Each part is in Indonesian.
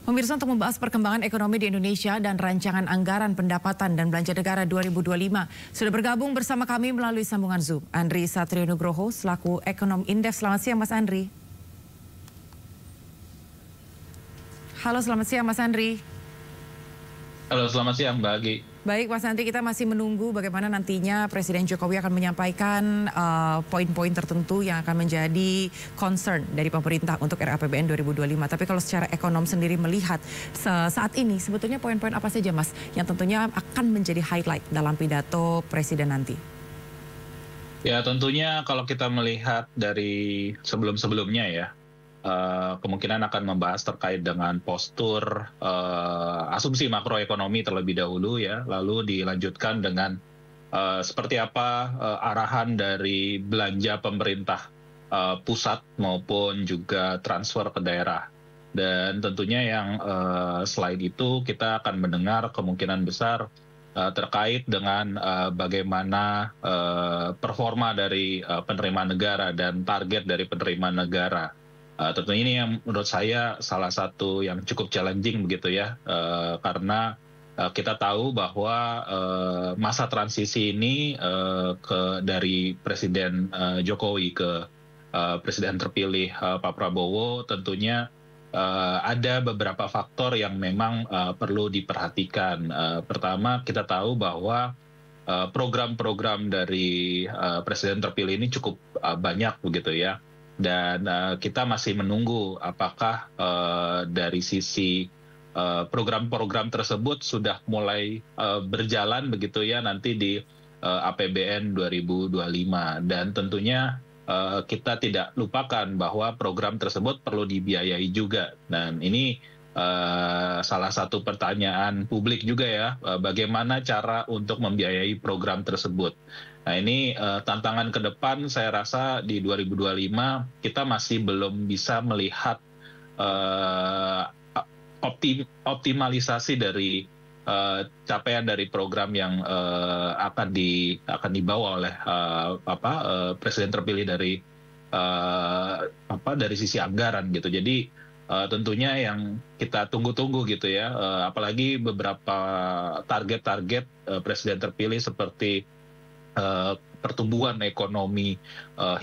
Pemirsa, untuk membahas perkembangan ekonomi di Indonesia dan rancangan anggaran pendapatan dan belanja negara 2025, sudah bergabung bersama kami melalui sambungan Zoom Andri Satrio Nugroho selaku Ekonom Indef. Selamat siang Mas Andri. Halo, selamat siang Mas Andri. Halo, selamat siang Mbak Agi. Baik Mas Andri, kita masih menunggu bagaimana nantinya Presiden Jokowi akan menyampaikan poin-poin tertentu yang akan menjadi concern dari pemerintah untuk RAPBN 2025. Tapi kalau secara ekonom sendiri melihat saat ini sebetulnya poin-poin apa saja Mas yang tentunya akan menjadi highlight dalam pidato Presiden nanti? Ya, tentunya kalau kita melihat dari sebelum-sebelumnya ya, kemungkinan akan membahas terkait dengan postur asumsi makroekonomi terlebih dahulu ya, lalu dilanjutkan dengan seperti apa arahan dari belanja pemerintah pusat maupun juga transfer ke daerah. Dan tentunya yang selain itu kita akan mendengar kemungkinan besar terkait dengan bagaimana performa dari penerimaan negara dan target dari penerimaan negara. Tentunya ini yang menurut saya salah satu yang cukup challenging begitu ya, karena kita tahu bahwa masa transisi ini dari Presiden Jokowi ke Presiden terpilih Pak Prabowo tentunya ada beberapa faktor yang memang perlu diperhatikan. Pertama, kita tahu bahwa program-program dari Presiden terpilih ini cukup banyak begitu ya. Dan kita masih menunggu apakah dari sisi program-program tersebut sudah mulai berjalan begitu ya nanti di APBN 2025. Dan tentunya kita tidak lupakan bahwa program tersebut perlu dibiayai juga. Dan ini salah satu pertanyaan publik juga ya, bagaimana cara untuk membiayai program tersebut. Nah ini tantangan ke depan saya rasa di 2025 kita masih belum bisa melihat optimalisasi dari capaian dari program yang akan dibawa oleh Presiden terpilih dari sisi anggaran gitu. Jadi tentunya yang kita tunggu-tunggu gitu ya, apalagi beberapa target-target Presiden terpilih seperti pertumbuhan ekonomi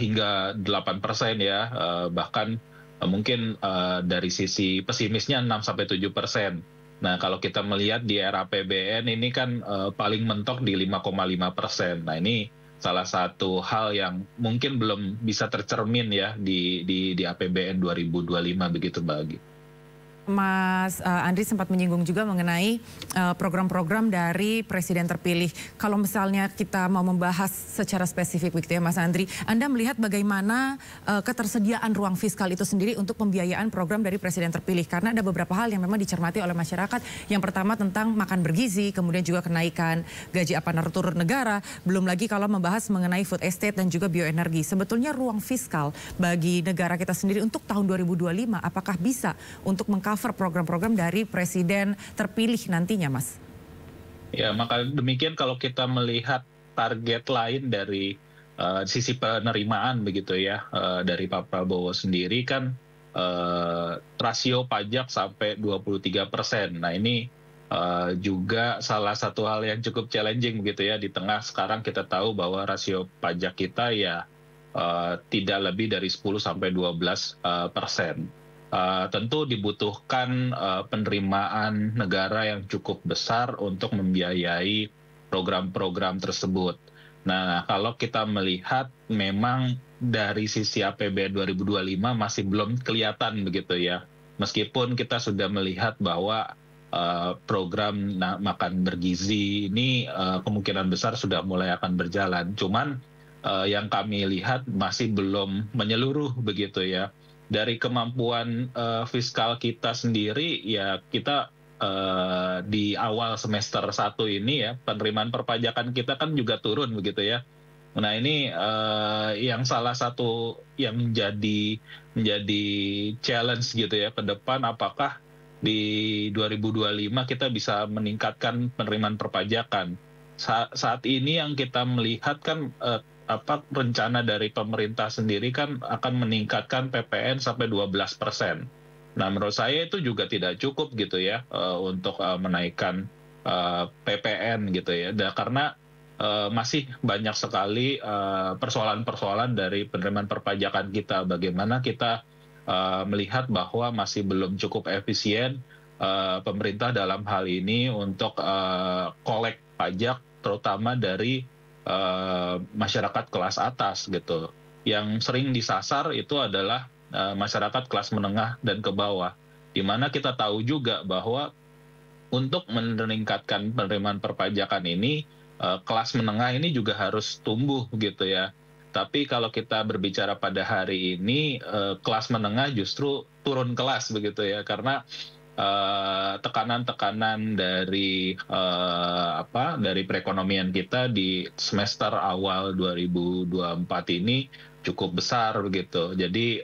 hingga 8% ya, bahkan mungkin dari sisi pesimisnya 6-7%. Nah kalau kita melihat di RAPBN ini kan paling mentok di 5,5%. Nah ini salah satu hal yang mungkin belum bisa tercermin ya di APBN 2025 begitu Mbak Agi. Mas Andri sempat menyinggung juga mengenai program-program dari Presiden terpilih. Kalau misalnya kita mau membahas secara spesifik begitu ya Mas Andri, Anda melihat bagaimana ketersediaan ruang fiskal itu sendiri untuk pembiayaan program dari Presiden terpilih? Karena ada beberapa hal yang memang dicermati oleh masyarakat. Yang pertama tentang makan bergizi, kemudian juga kenaikan gaji aparatur negara, belum lagi kalau membahas mengenai food estate dan juga bioenergi. Sebetulnya ruang fiskal bagi negara kita sendiri untuk tahun 2025 apakah bisa untuk mengcover program-program dari Presiden terpilih nantinya, Mas? Ya, maka demikian kalau kita melihat target lain dari sisi penerimaan begitu ya, dari Pak Prabowo sendiri kan rasio pajak sampai 23%. Nah ini juga salah satu hal yang cukup challenging begitu ya, di tengah sekarang kita tahu bahwa rasio pajak kita ya tidak lebih dari 10-12%. Tentu dibutuhkan penerimaan negara yang cukup besar untuk membiayai program-program tersebut. Nah, kalau kita melihat memang dari sisi APBN 2025 masih belum kelihatan begitu ya. Meskipun kita sudah melihat bahwa program makan bergizi ini kemungkinan besar sudah mulai akan berjalan. Cuman yang kami lihat masih belum menyeluruh begitu ya. Dari kemampuan fiskal kita sendiri ya kita di awal semester 1 ini ya penerimaan perpajakan kita kan juga turun begitu ya. Nah ini yang salah satu yang menjadi challenge gitu ya ke depan, apakah di 2025 kita bisa meningkatkan penerimaan perpajakan. Saat ini yang kita melihat kan rencana dari pemerintah sendiri kan akan meningkatkan PPN sampai 12%. Nah, menurut saya itu juga tidak cukup gitu ya untuk menaikkan PPN gitu ya. Karena masih banyak sekali persoalan-persoalan dari penerimaan perpajakan kita. Bagaimana kita melihat bahwa masih belum cukup efisien pemerintah dalam hal ini untuk kolek pajak, terutama dari masyarakat kelas atas gitu. Yang sering disasar itu adalah masyarakat kelas menengah dan ke bawah, di mana kita tahu juga bahwa untuk meningkatkan penerimaan perpajakan ini, kelas menengah ini juga harus tumbuh gitu ya. Tapi kalau kita berbicara pada hari ini, kelas menengah justru turun kelas begitu ya, karena tekanan-tekanan dari dari perekonomian kita di semester awal 2024 ini cukup besar begitu. Jadi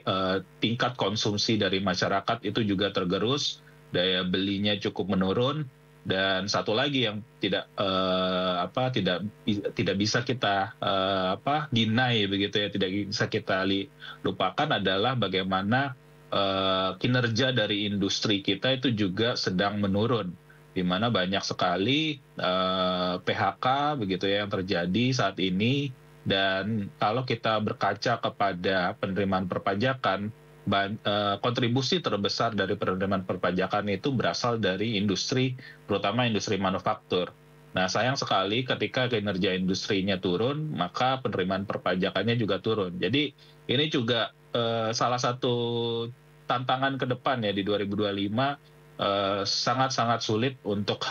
tingkat konsumsi dari masyarakat itu juga tergerus, daya belinya cukup menurun, dan satu lagi yang tidak bisa kita deny begitu ya, tidak bisa kita lupakan adalah bagaimana kinerja dari industri kita itu juga sedang menurun, di mana banyak sekali PHK begitu ya yang terjadi saat ini. Dan kalau kita berkaca kepada penerimaan perpajakan, kontribusi terbesar dari penerimaan perpajakan itu berasal dari industri, terutama industri manufaktur. Nah, sayang sekali ketika kinerja industrinya turun, maka penerimaan perpajakannya juga turun. Jadi ini juga salah satu tantangan ke depan ya di 2025, sangat-sangat sulit untuk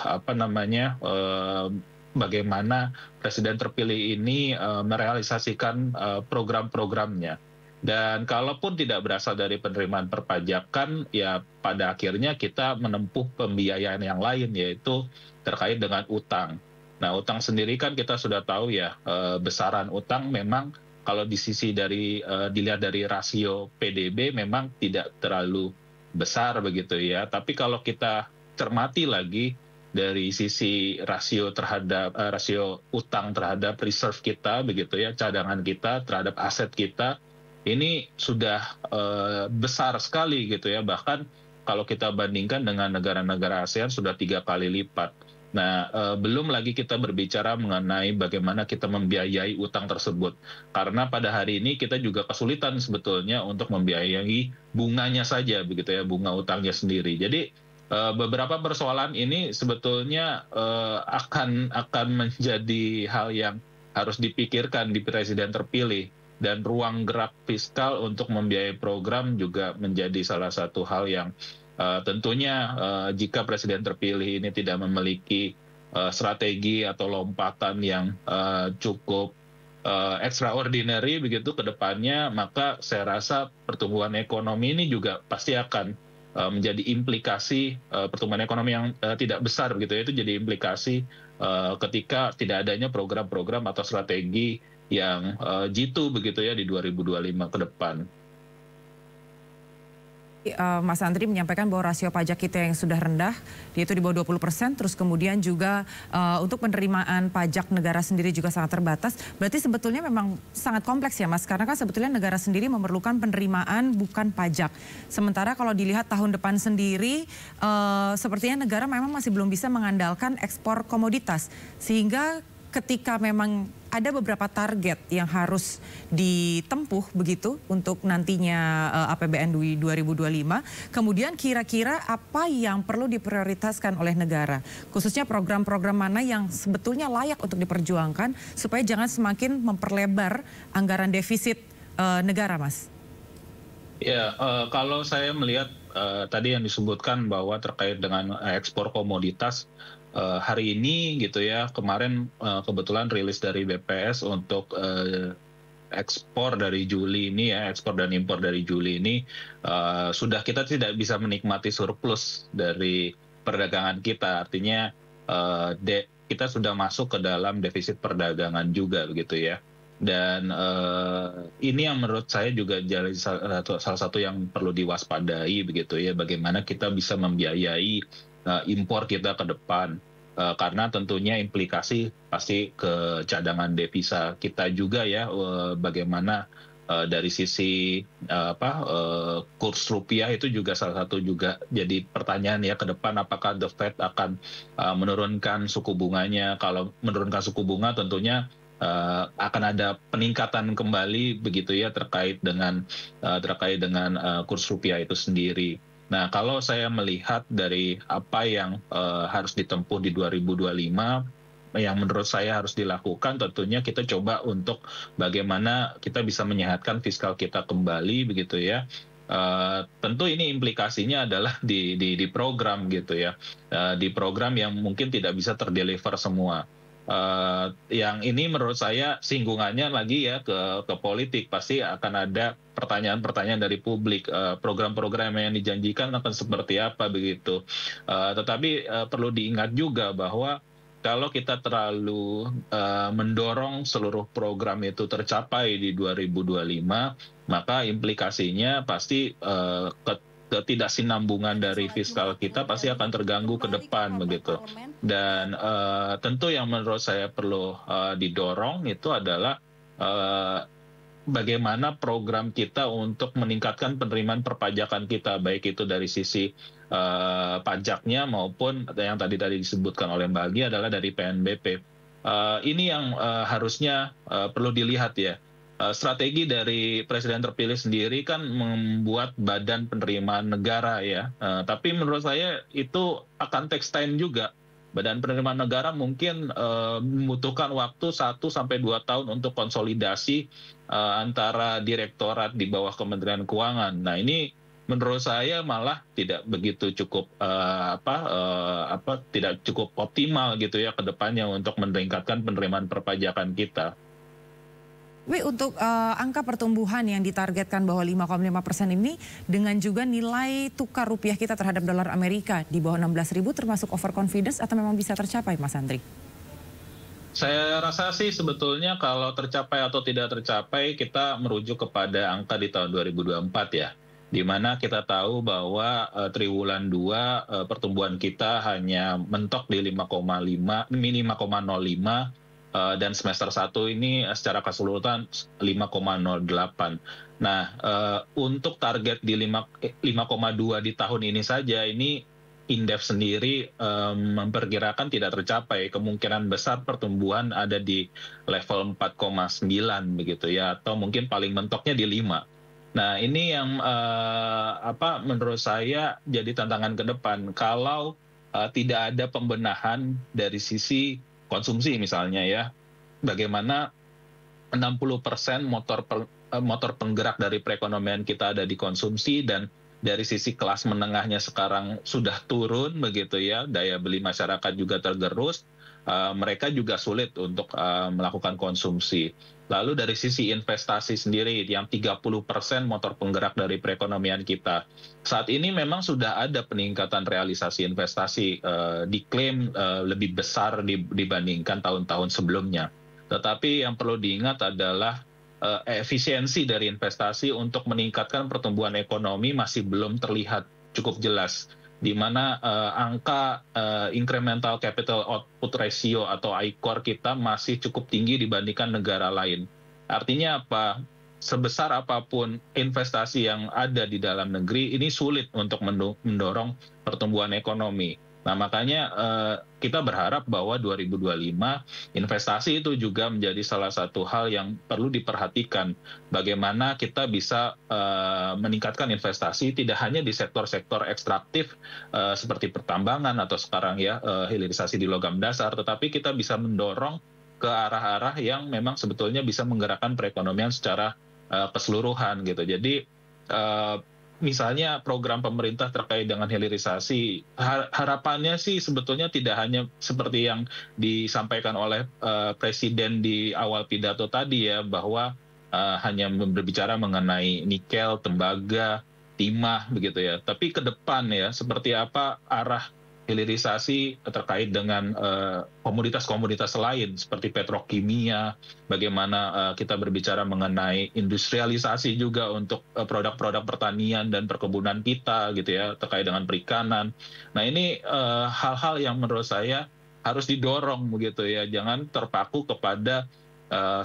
bagaimana presiden terpilih ini merealisasikan program-programnya. Dan kalaupun tidak berasal dari penerimaan perpajakan, ya pada akhirnya kita menempuh pembiayaan yang lain, yaitu terkait dengan utang. Nah, utang sendiri kan kita sudah tahu ya, besaran utang memang kalau dilihat dari rasio PDB memang tidak terlalu besar begitu ya. Tapi kalau kita cermati lagi dari sisi rasio utang terhadap reserve kita begitu ya, cadangan kita terhadap aset kita, ini sudah besar sekali gitu ya. Bahkan kalau kita bandingkan dengan negara-negara ASEAN sudah 3 kali lipat. Nah, belum lagi kita berbicara mengenai bagaimana kita membiayai utang tersebut. Karena pada hari ini kita juga kesulitan sebetulnya untuk membiayai bunganya saja begitu ya, bunga utangnya sendiri. Jadi beberapa persoalan ini sebetulnya akan menjadi hal yang harus dipikirkan di presiden terpilih, dan ruang gerak fiskal untuk membiayai program juga menjadi salah satu hal yang tentunya jika presiden terpilih ini tidak memiliki strategi atau lompatan yang cukup extraordinary begitu ke depannya, maka saya rasa pertumbuhan ekonomi ini juga pasti akan menjadi implikasi pertumbuhan ekonomi yang tidak besar begitu ya. Itu jadi implikasi ketika tidak adanya program-program atau strategi yang jitu begitu ya di 2025 ke depan. Mas Andri menyampaikan bahwa rasio pajak kita yang sudah rendah, yaitu di bawah 20%, terus kemudian juga untuk penerimaan pajak negara sendiri juga sangat terbatas. Berarti sebetulnya memang sangat kompleks ya Mas, karena kan sebetulnya negara sendiri memerlukan penerimaan bukan pajak. Sementara kalau dilihat tahun depan sendiri, sepertinya negara memang masih belum bisa mengandalkan ekspor komoditas. Sehingga ketika memang ada beberapa target yang harus ditempuh begitu untuk nantinya APBN 2025. Kemudian kira-kira apa yang perlu diprioritaskan oleh negara? Khususnya program-program mana yang sebetulnya layak untuk diperjuangkan supaya jangan semakin memperlebar anggaran defisit negara, Mas? Ya, kalau saya melihat tadi yang disebutkan bahwa terkait dengan ekspor komoditas, hari ini gitu ya, kemarin kebetulan rilis dari BPS untuk ekspor dari Juli ini ya, ekspor dan impor dari Juli ini sudah kita tidak bisa menikmati surplus dari perdagangan kita. Artinya kita sudah masuk ke dalam defisit perdagangan juga begitu ya. Dan ini yang menurut saya juga jadi salah satu yang perlu diwaspadai begitu ya, bagaimana kita bisa membiayai impor kita ke depan, karena tentunya implikasi pasti ke cadangan devisa kita juga ya, bagaimana Dari sisi kurs rupiah itu juga salah satu juga jadi pertanyaan ya ke depan, apakah The Fed akan menurunkan suku bunganya. Kalau menurunkan suku bunga tentunya akan ada peningkatan kembali begitu ya terkait dengan kurs rupiah itu sendiri. Nah, kalau saya melihat dari apa yang harus ditempuh di 2025, yang menurut saya harus dilakukan tentunya kita coba untuk bagaimana kita bisa menyehatkan fiskal kita kembali begitu ya. Tentu ini implikasinya adalah di program gitu ya, di program yang mungkin tidak bisa terdeliver semua. Yang ini menurut saya singgungannya lagi ya ke politik, pasti akan ada pertanyaan-pertanyaan dari publik, program-program yang dijanjikan akan seperti apa begitu. Tetapi perlu diingat juga bahwa kalau kita terlalu mendorong seluruh program itu tercapai di 2025, maka implikasinya pasti ketidaksinambungan dari fiskal kita pasti akan terganggu ke depan begitu. Dan tentu yang menurut saya perlu didorong itu adalah bagaimana program kita untuk meningkatkan penerimaan perpajakan kita, baik itu dari sisi pajaknya maupun yang tadi disebutkan oleh Mbak Agi adalah dari PNBP. Ini yang harusnya perlu dilihat ya. Strategi dari Presiden terpilih sendiri kan membuat badan penerimaan negara ya. Tapi menurut saya itu akan take time juga. Badan penerimaan negara mungkin membutuhkan waktu 1 sampai 2 tahun untuk konsolidasi antara direktorat di bawah Kementerian Keuangan. Nah, ini menurut saya malah tidak begitu cukup tidak cukup optimal gitu ya ke depannya untuk meningkatkan penerimaan perpajakan kita. Untuk angka pertumbuhan yang ditargetkan bahwa 5,5% ini dengan juga nilai tukar rupiah kita terhadap dolar Amerika di bawah 16.000 termasuk overconfidence atau memang bisa tercapai, Mas Andri? Saya rasa sih sebetulnya kalau tercapai atau tidak tercapai kita merujuk kepada angka di tahun 2024 ya. Di mana kita tahu bahwa triwulan 2 pertumbuhan kita hanya mentok di 5,05 dan semester 1 ini secara keseluruhan 5,08. Nah, untuk target di 5,2 di tahun ini saja, ini Indef sendiri memperkirakan tidak tercapai. Kemungkinan besar pertumbuhan ada di level 4,9 begitu ya, atau mungkin paling mentoknya di 5. Nah, ini yang menurut saya jadi tantangan ke depan. Kalau tidak ada pembenahan dari sisi konsumsi misalnya ya, bagaimana 60% motor penggerak dari perekonomian kita ada di konsumsi, dan dari sisi kelas menengahnya sekarang sudah turun begitu ya, daya beli masyarakat juga tergerus, mereka juga sulit untuk melakukan konsumsi. Lalu dari sisi investasi sendiri yang 30% motor penggerak dari perekonomian kita. Saat ini memang sudah ada peningkatan realisasi investasi, diklaim lebih besar dibandingkan tahun-tahun sebelumnya. Tetapi yang perlu diingat adalah efisiensi dari investasi untuk meningkatkan pertumbuhan ekonomi masih belum terlihat cukup jelas, di mana angka incremental capital output ratio atau ICOR kita masih cukup tinggi dibandingkan negara lain. Artinya apa? Sebesar apapun investasi yang ada di dalam negeri, ini sulit untuk mendorong pertumbuhan ekonomi. Nah, makanya kita berharap bahwa 2025 investasi itu juga menjadi salah satu hal yang perlu diperhatikan. Bagaimana kita bisa meningkatkan investasi tidak hanya di sektor-sektor ekstraktif seperti pertambangan atau sekarang ya hilirisasi di logam dasar, tetapi kita bisa mendorong ke arah-arah yang memang sebetulnya bisa menggerakkan perekonomian secara keseluruhan gitu. Jadi misalnya program pemerintah terkait dengan hilirisasi, harapannya sih sebetulnya tidak hanya seperti yang disampaikan oleh Presiden di awal pidato tadi ya, bahwa hanya berbicara mengenai nikel, tembaga, timah begitu ya. Tapi ke depan ya, seperti apa arah hilirisasi terkait dengan komoditas-komoditas lain seperti petrokimia, bagaimana kita berbicara mengenai industrialisasi juga untuk produk-produk pertanian dan perkebunan kita gitu ya, terkait dengan perikanan. Nah, ini hal-hal yang menurut saya harus didorong begitu ya, jangan terpaku kepada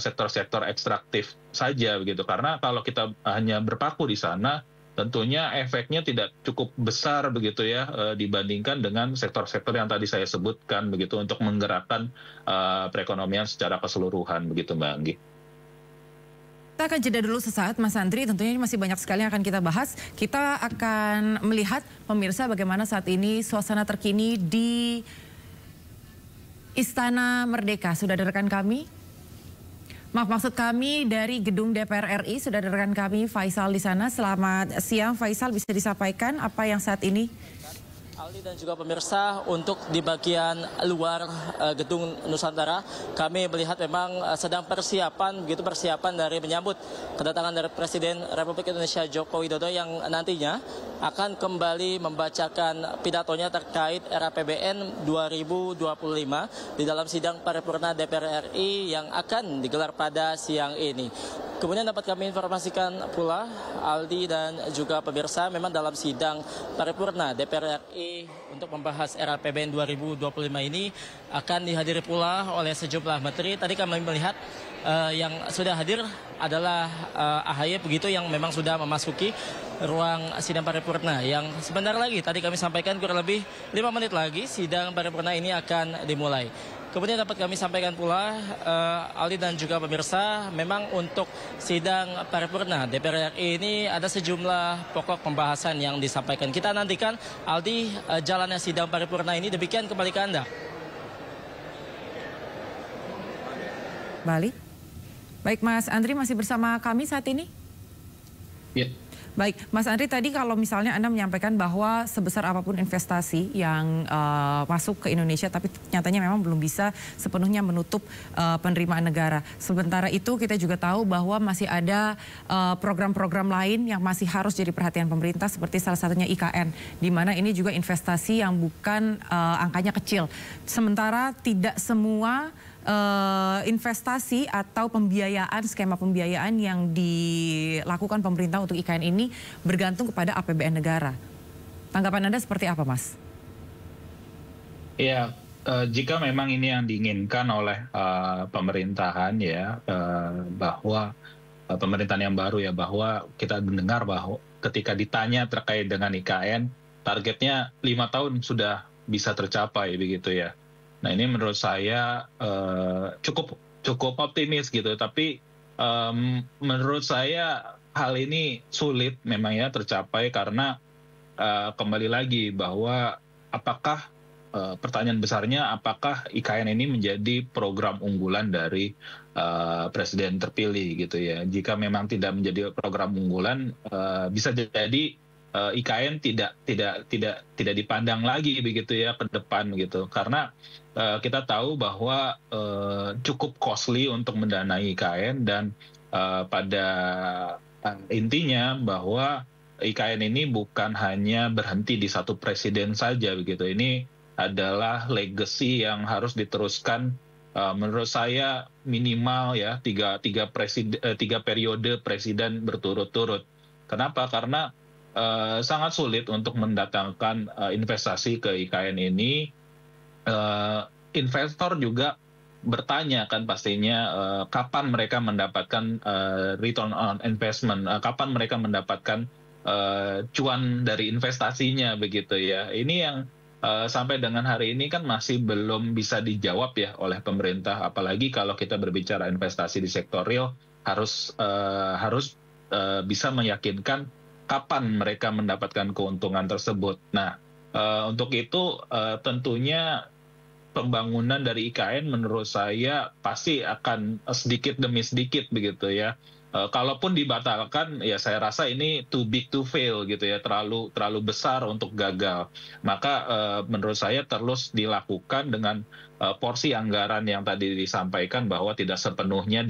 sektor-sektor ekstraktif saja begitu. Karena kalau kita hanya berpaku di sana, tentunya efeknya tidak cukup besar begitu ya dibandingkan dengan sektor-sektor yang tadi saya sebutkan begitu untuk menggerakkan perekonomian secara keseluruhan begitu Mbak Anggi. Kita akan jeda dulu sesaat Mas Andri, tentunya masih banyak sekali yang akan kita bahas. Kita akan melihat pemirsa bagaimana saat ini suasana terkini di Istana Merdeka. Sudah ada rekan kami? Maksud kami dari gedung DPR RI, sudah ada rekan kami Faisal di sana. Selamat siang Faisal, bisa disampaikan apa yang saat ini? Aldi dan juga pemirsa, untuk di bagian luar gedung Nusantara, kami melihat memang sedang persiapan dari menyambut kedatangan dari Presiden Republik Indonesia Joko Widodo yang nantinya akan kembali membacakan pidatonya terkait RAPBN 2025 di dalam sidang paripurna DPR RI yang akan digelar pada siang ini. Kemudian dapat kami informasikan pula, Aldi dan juga pemirsa, memang dalam sidang paripurna DPR RI untuk membahas RAPBN 2025 ini akan dihadiri pula oleh sejumlah menteri. Tadi kami melihat yang sudah hadir adalah AHY begitu, yang memang sudah memasuki ruang sidang paripurna yang sebentar lagi, tadi kami sampaikan kurang lebih 5 menit lagi sidang paripurna ini akan dimulai. Kemudian dapat kami sampaikan pula, Aldi dan juga pemirsa, memang untuk sidang paripurna DPR RI ini ada sejumlah pokok pembahasan yang disampaikan. Kita nantikan, Aldi, jalannya sidang paripurna ini. Demikian, kembali ke Anda. Balik. Baik Mas Andri, masih bersama kami saat ini? Ya. Baik, Mas Andri, tadi kalau misalnya Anda menyampaikan bahwa sebesar apapun investasi yang masuk ke Indonesia, tapi nyatanya memang belum bisa sepenuhnya menutup penerimaan negara. Sementara itu kita juga tahu bahwa masih ada program-program lain yang masih harus jadi perhatian pemerintah, seperti salah satunya IKN, di mana ini juga investasi yang bukan angkanya kecil. Sementara tidak semua investasi atau pembiayaan, skema pembiayaan yang dilakukan pemerintah untuk IKN ini bergantung kepada APBN negara. Tanggapan Anda seperti apa, Mas? Ya, jika memang ini yang diinginkan oleh pemerintahan ya, bahwa pemerintahan yang baru ya, bahwa kita mendengar bahwa ketika ditanya terkait dengan IKN, targetnya 5 tahun sudah bisa tercapai begitu ya. Nah ini menurut saya cukup optimis gitu, tapi menurut saya hal ini sulit memang ya tercapai karena kembali lagi bahwa apakah pertanyaan besarnya apakah IKN ini menjadi program unggulan dari presiden terpilih gitu ya. Jika memang tidak menjadi program unggulan, bisa jadi IKN tidak dipandang lagi begitu ya ke depan gitu, karena kita tahu bahwa cukup costly untuk mendanai IKN dan pada intinya bahwa IKN ini bukan hanya berhenti di satu presiden saja begitu. Ini adalah legacy yang harus diteruskan menurut saya minimal ya tiga periode presiden berturut-turut. Kenapa? Karena sangat sulit untuk mendatangkan investasi ke IKN ini. Investor juga bertanya kan pastinya kapan mereka mendapatkan return on investment, kapan mereka mendapatkan cuan dari investasinya begitu ya. Ini yang sampai dengan hari ini kan masih belum bisa dijawab ya oleh pemerintah, apalagi kalau kita berbicara investasi di sektor real harus bisa meyakinkan kapan mereka mendapatkan keuntungan tersebut. Nah, untuk itu tentunya pembangunan dari IKN menurut saya pasti akan sedikit demi sedikit begitu ya. Kalaupun dibatalkan ya saya rasa ini too big to fail gitu ya, terlalu besar untuk gagal. Maka menurut saya terus dilakukan dengan porsi anggaran yang tadi disampaikan bahwa tidak sepenuhnya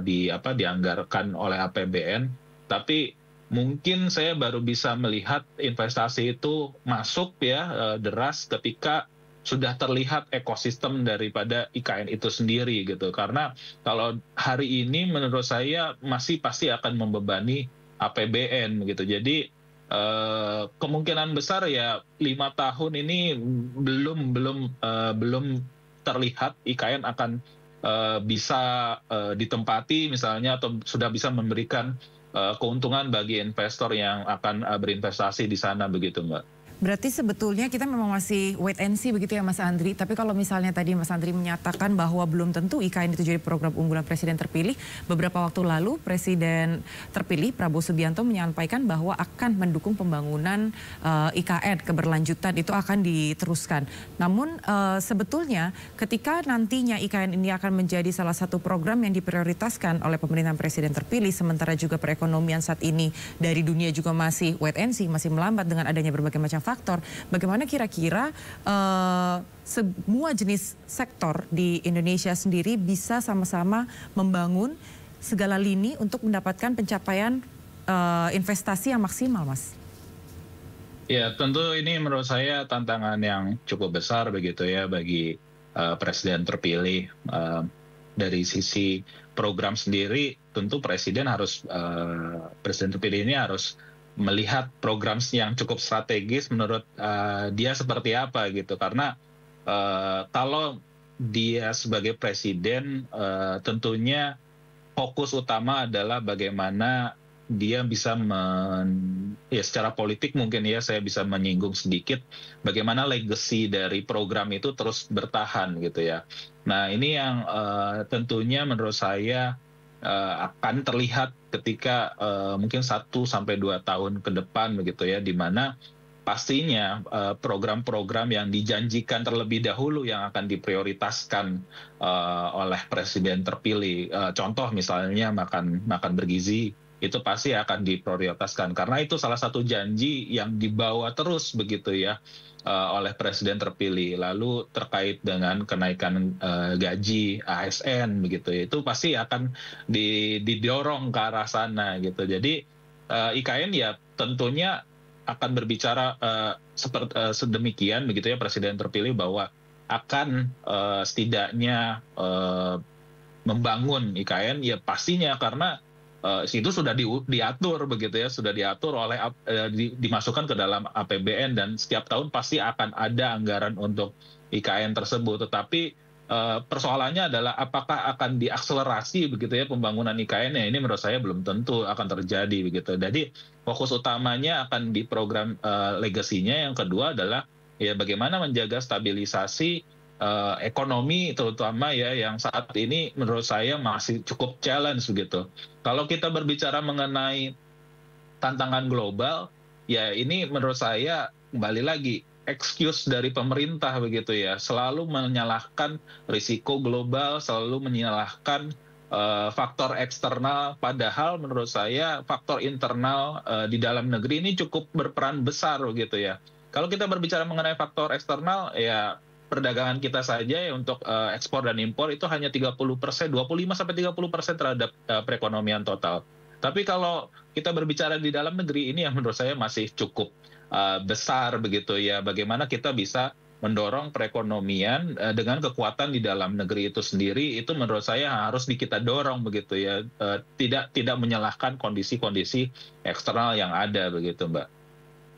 dianggarkan oleh APBN, tapi mungkin saya baru bisa melihat investasi itu masuk ya deras ketika sudah terlihat ekosistem daripada IKN itu sendiri gitu. Karena kalau hari ini menurut saya masih pasti akan membebani APBN gitu. Jadi kemungkinan besar ya 5 tahun ini belum terlihat IKN akan bisa ditempati misalnya, atau sudah bisa memberikan keuntungan bagi investor yang akan berinvestasi di sana begitu, Mbak. Berarti sebetulnya kita memang masih wait and see begitu ya Mas Andri. Tapi kalau misalnya tadi Mas Andri menyatakan bahwa belum tentu IKN itu jadi program unggulan Presiden terpilih. Beberapa waktu lalu Presiden terpilih Prabowo Subianto menyampaikan bahwa akan mendukung pembangunan IKN, keberlanjutan itu akan diteruskan. Namun sebetulnya ketika nantinya IKN ini akan menjadi salah satu program yang diprioritaskan oleh pemerintahan Presiden terpilih, sementara juga perekonomian saat ini dari dunia juga masih wait and see, masih melambat dengan adanya berbagai macam faktor. Bagaimana kira-kira semua jenis sektor di Indonesia sendiri bisa sama-sama membangun segala lini untuk mendapatkan pencapaian investasi yang maksimal, Mas? Ya, tentu ini menurut saya tantangan yang cukup besar begitu ya bagi Presiden terpilih. Dari sisi program sendiri, tentu Presiden terpilih ini harus melihat program yang cukup strategis menurut dia seperti apa gitu, karena kalau dia sebagai presiden tentunya fokus utama adalah bagaimana dia bisa ya secara politik mungkin ya saya bisa menyinggung sedikit bagaimana legacy dari program itu terus bertahan gitu ya. Nah ini yang tentunya menurut saya akan terlihat ketika mungkin 1 sampai 2 tahun ke depan begitu ya, di mana pastinya program-program yang dijanjikan terlebih dahulu yang akan diprioritaskan oleh presiden terpilih. Contoh misalnya makan bergizi itu pasti akan diprioritaskan karena itu salah satu janji yang dibawa terus begitu ya oleh presiden terpilih. Lalu terkait dengan kenaikan gaji ASN begitu ya, itu pasti akan didorong ke arah sana gitu. Jadi IKN ya tentunya akan berbicara sedemikian begitu ya presiden terpilih bahwa akan setidaknya membangun IKN ya pastinya karena itu sudah diatur begitu ya, sudah diatur oleh dimasukkan ke dalam APBN dan setiap tahun pasti akan ada anggaran untuk IKN tersebut. Tetapi persoalannya adalah apakah akan diakselerasi begitu ya pembangunan IKN-nya, ini menurut saya belum tentu akan terjadi begitu. Jadi fokus utamanya akan di program legasinya. Yang kedua adalah ya bagaimana menjaga stabilisasi ekonomi terutama ya yang saat ini menurut saya masih cukup challenge begitu. Kalau kita berbicara mengenai tantangan global, ya ini menurut saya kembali lagi excuse dari pemerintah begitu ya, selalu menyalahkan risiko global, selalu menyalahkan faktor eksternal, padahal menurut saya faktor internal di dalam negeri ini cukup berperan besar begitu ya. Kalau kita berbicara mengenai faktor eksternal, ya perdagangan kita saja ya untuk ekspor dan impor itu hanya 30%, 25 sampai 30% terhadap perekonomian total. Tapi kalau kita berbicara di dalam negeri ini yang menurut saya masih cukup besar begitu ya. Bagaimana kita bisa mendorong perekonomian dengan kekuatan di dalam negeri itu sendiri, itu menurut saya harus kita dorong begitu ya. Tidak menyalahkan kondisi-kondisi eksternal yang ada begitu, Mbak.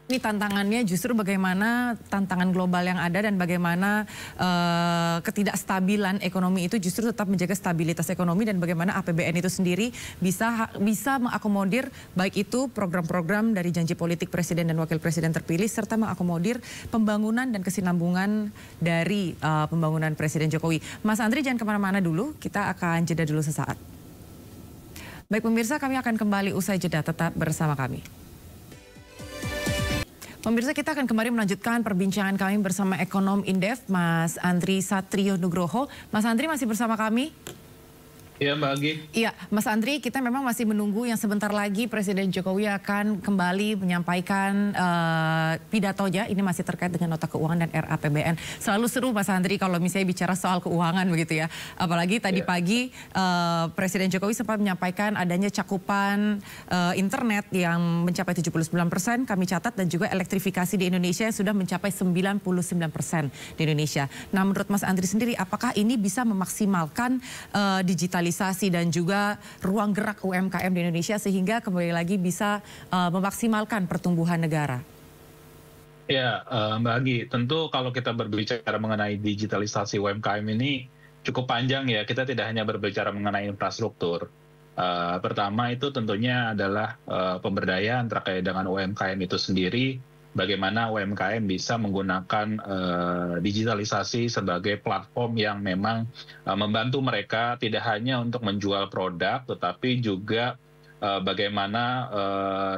Ini tantangannya justru bagaimana tantangan global yang ada dan bagaimana ketidakstabilan ekonomi itu justru tetap menjaga stabilitas ekonomi dan bagaimana APBN itu sendiri bisa mengakomodir baik itu program-program dari janji politik presiden dan wakil presiden terpilih serta mengakomodir pembangunan dan kesinambungan dari pembangunan Presiden Jokowi. Mas Andri jangan kemana-mana dulu, kita akan jeda dulu sesaat. Baik pemirsa, kami akan kembali usai jeda, tetap bersama kami. Pemirsa, kita akan kembali melanjutkan perbincangan kami bersama ekonom Indef, Mas Andri Satrio Nugroho. Mas Andri masih bersama kami? Iya, Mbak Agi. Iya, Mas Andri, kita memang masih menunggu yang sebentar lagi Presiden Jokowi akan kembali menyampaikan pidatonya. Ini masih terkait dengan nota keuangan dan RAPBN. Selalu seru Mas Andri kalau misalnya bicara soal keuangan begitu ya. Apalagi tadi pagi Presiden Jokowi sempat menyampaikan adanya cakupan internet yang mencapai 79%, kami catat, dan juga elektrifikasi di Indonesia sudah mencapai 99% di Indonesia. Nah, menurut Mas Andri sendiri, apakah ini bisa memaksimalkan digitalisasi dan juga ruang gerak UMKM di Indonesia sehingga kembali lagi bisa memaksimalkan pertumbuhan negara? Ya, Mbak Agi, tentu kalau kita berbicara mengenai digitalisasi UMKM ini, cukup panjang ya. Kita tidak hanya berbicara mengenai infrastruktur. Pertama itu tentunya adalah pemberdayaan terkait dengan UMKM itu sendiri. Bagaimana UMKM bisa menggunakan digitalisasi sebagai platform yang memang membantu mereka tidak hanya untuk menjual produk, tetapi juga bagaimana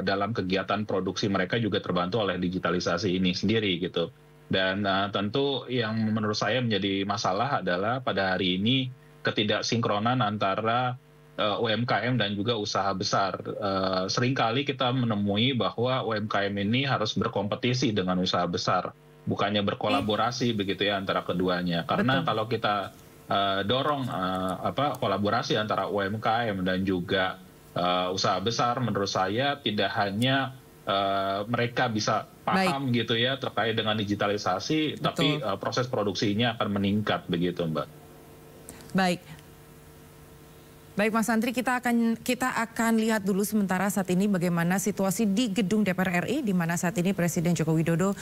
dalam kegiatan produksi mereka juga terbantu oleh digitalisasi ini sendiri gitu. Dan tentu yang menurut saya menjadi masalah adalah pada hari ini ketidaksinkronan antara UMKM dan juga usaha besar. Seringkali kita menemui bahwa UMKM ini harus berkompetisi dengan usaha besar, bukannya berkolaborasi begitu ya antara keduanya. Karena Betul. kalau kita dorong kolaborasi antara UMKM dan juga usaha besar, menurut saya tidak hanya mereka bisa paham gitu ya terkait dengan digitalisasi, tapi proses produksinya akan meningkat begitu, Mbak. Baik Mas Andri, kita akan lihat dulu sementara saat ini bagaimana situasi di gedung DPR RI, di mana saat ini Presiden Joko Widodo